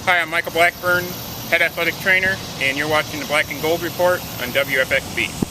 Hi, I'm Michael Blackburn, head athletic trainer, and you're watching the Black and Gold Report on WFXB.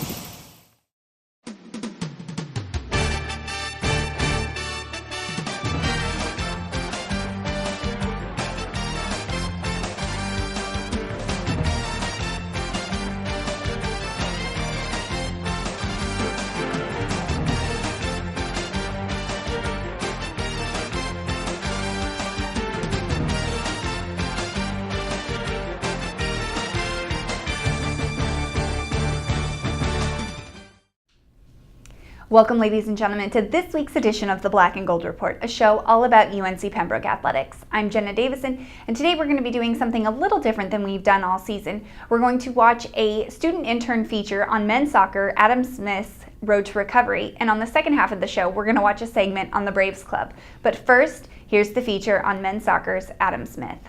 Welcome, ladies and gentlemen, to this week's edition of the Black and Gold Report, a show all about UNC Pembroke athletics. I'm Jenna Davison, and today we're going to be doing something a little different than we've done all season. We're going to watch a student intern feature on men's soccer, Adam Smith's Road to Recovery, and on the second half of the show, we're going to watch a segment on the Braves Club. But first, here's the feature on men's soccer's Adam Smith.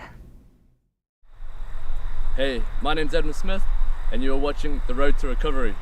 Hey, my name's Adam Smith, and you are watching The Road to Recovery.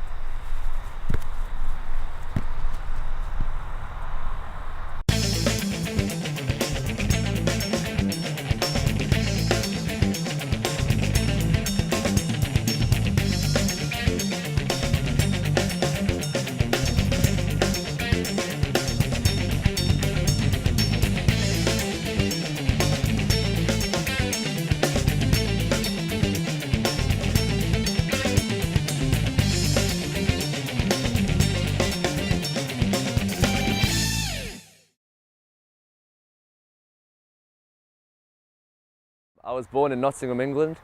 I was born in Nottingham, England,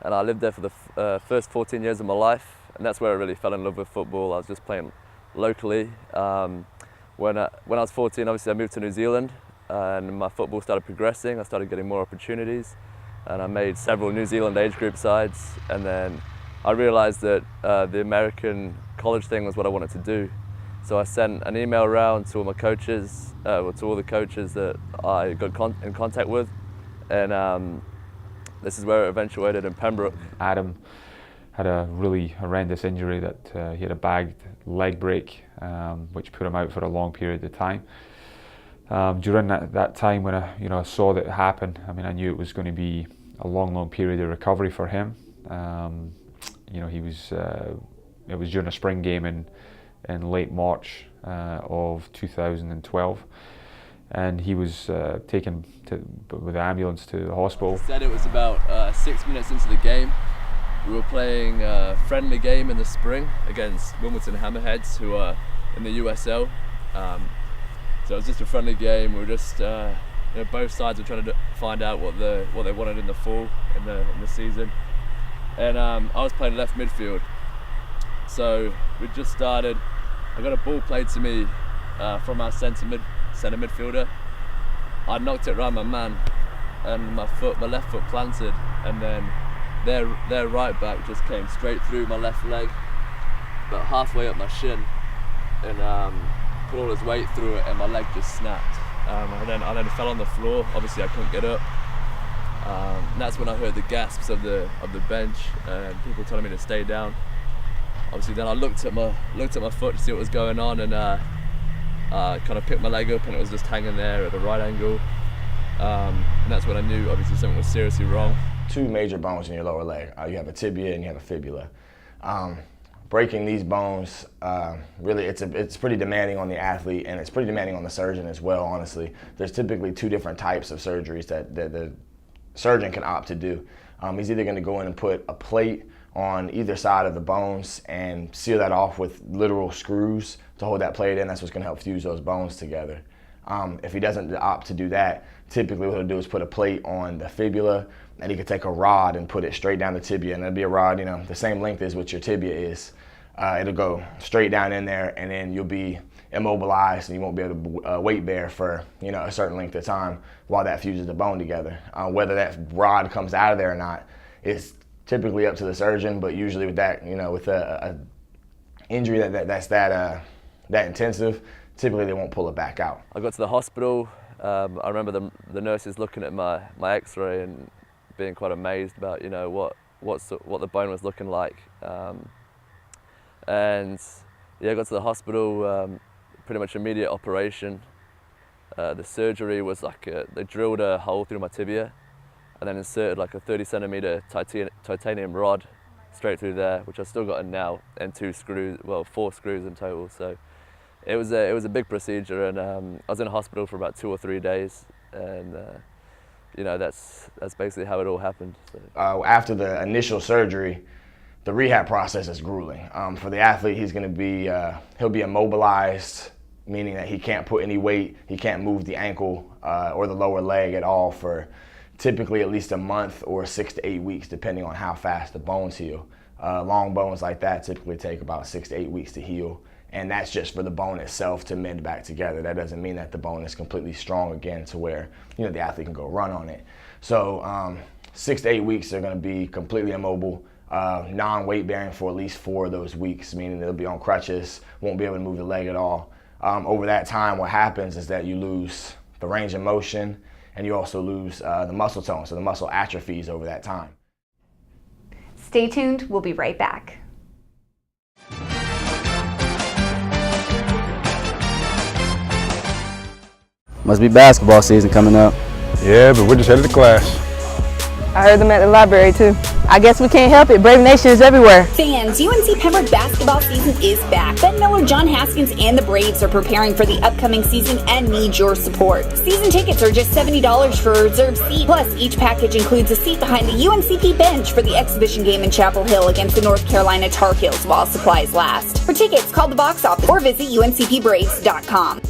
and I lived there for the first 14 years of my life, and that's where I really fell in love with football. I was just playing locally. When I was 14, obviously I moved to New Zealand, and my football started progressing. I started getting more opportunities, and I made several New Zealand age group sides, and then I realised that the American college thing was what I wanted to do. So I sent an email around to all my coaches, to all the coaches that I got in contact with, and this is where it eventuated in Pembroke. Adam had a really horrendous injury that he had a bagged leg break, which put him out for a long period of time. During that time when I saw that happen, I knew it was going to be a long period of recovery for him. It was during a spring game in late March of 2012. And he was taken with the ambulance to the hospital. Said it was about 6 minutes into the game. We were playing a friendly game in the spring against Wilmington Hammerheads, who are in the USL. So it was just a friendly game. We were just, both sides were trying to find out what they wanted in the fall, in the season. And I was playing left midfield. So we just started. I got a ball played to me from our centre midfielder. I knocked it around my man, and my left foot planted, and then their right back just came straight through my left leg, about halfway up my shin, and put all his weight through it, and my leg just snapped. I then fell on the floor. Obviously, I couldn't get up. And that's when I heard the gasps of the bench and people telling me to stay down. Obviously, then I looked at my foot to see what was going on, and kind of picked my leg up, and it was just hanging there at a right angle. And that's when I knew, obviously, something was seriously wrong. Two major bones in your lower leg. You have a tibia and you have a fibula. Breaking these bones, really, it's pretty demanding on the athlete, and it's pretty demanding on the surgeon as well, honestly. There's typically two different types of surgeries that the surgeon can opt to do. He's either going to go in and put a plate on either side of the bones and seal that off with literal screws to hold that plate in. That's what's going to help fuse those bones together. If he doesn't opt to do that, typically what he'll do is put a plate on the fibula, and he could take a rod and put it straight down the tibia, and it'll be a rod, the same length as what your tibia is. It'll go straight down in there, and then you'll be immobilized, and you won't be able to weight bear for a certain length of time while that fuses the bone together. Whether that rod comes out of there or not is typically up to the surgeon, but usually with that, with a injury that's that intensive, typically they won't pull it back out. I got to the hospital. I remember the nurses looking at my X-ray and being quite amazed about what the bone was looking like. And yeah, I got to the hospital. Pretty much immediate operation. The surgery was like they drilled a hole through my tibia, and then inserted like a 30 centimeter titanium rod straight through there, which I've still got in now, and 4 screws in total. So it was a big procedure, and I was in hospital for about 2 or 3 days, and you know, that's basically how it all happened. So. After the initial surgery, the rehab process is grueling. For the athlete, he'll be immobilized, meaning that he can't put any weight, he can't move the ankle or the lower leg at all for typically at least a month or 6 to 8 weeks, depending on how fast the bones heal. Long bones like that typically take about 6 to 8 weeks to heal, and that's just for the bone itself to mend back together. That doesn't mean that the bone is completely strong again to where, you know, the athlete can go run on it. So 6 to 8 weeks they're going to be completely immobile, non-weight bearing for at least 4 of those weeks, meaning they'll be on crutches, won't be able to move the leg at all. Over that time, what happens is that you lose the range of motion, and you also lose the muscle tone, so the muscle atrophies over that time. Stay tuned, we'll be right back. Must be basketball season coming up. Yeah, but we're just headed to class. I heard them at the library too. I guess we can't help it. Brave Nation is everywhere. Fans, UNC Pembroke basketball season is back. Ben Miller, John Haskins, and the Braves are preparing for the upcoming season and need your support. Season tickets are just $70 for a reserved seat. Plus, each package includes a seat behind the UNCP bench for the exhibition game in Chapel Hill against the North Carolina Tar Heels while supplies last. For tickets, call the box office or visit uncpbraves.com.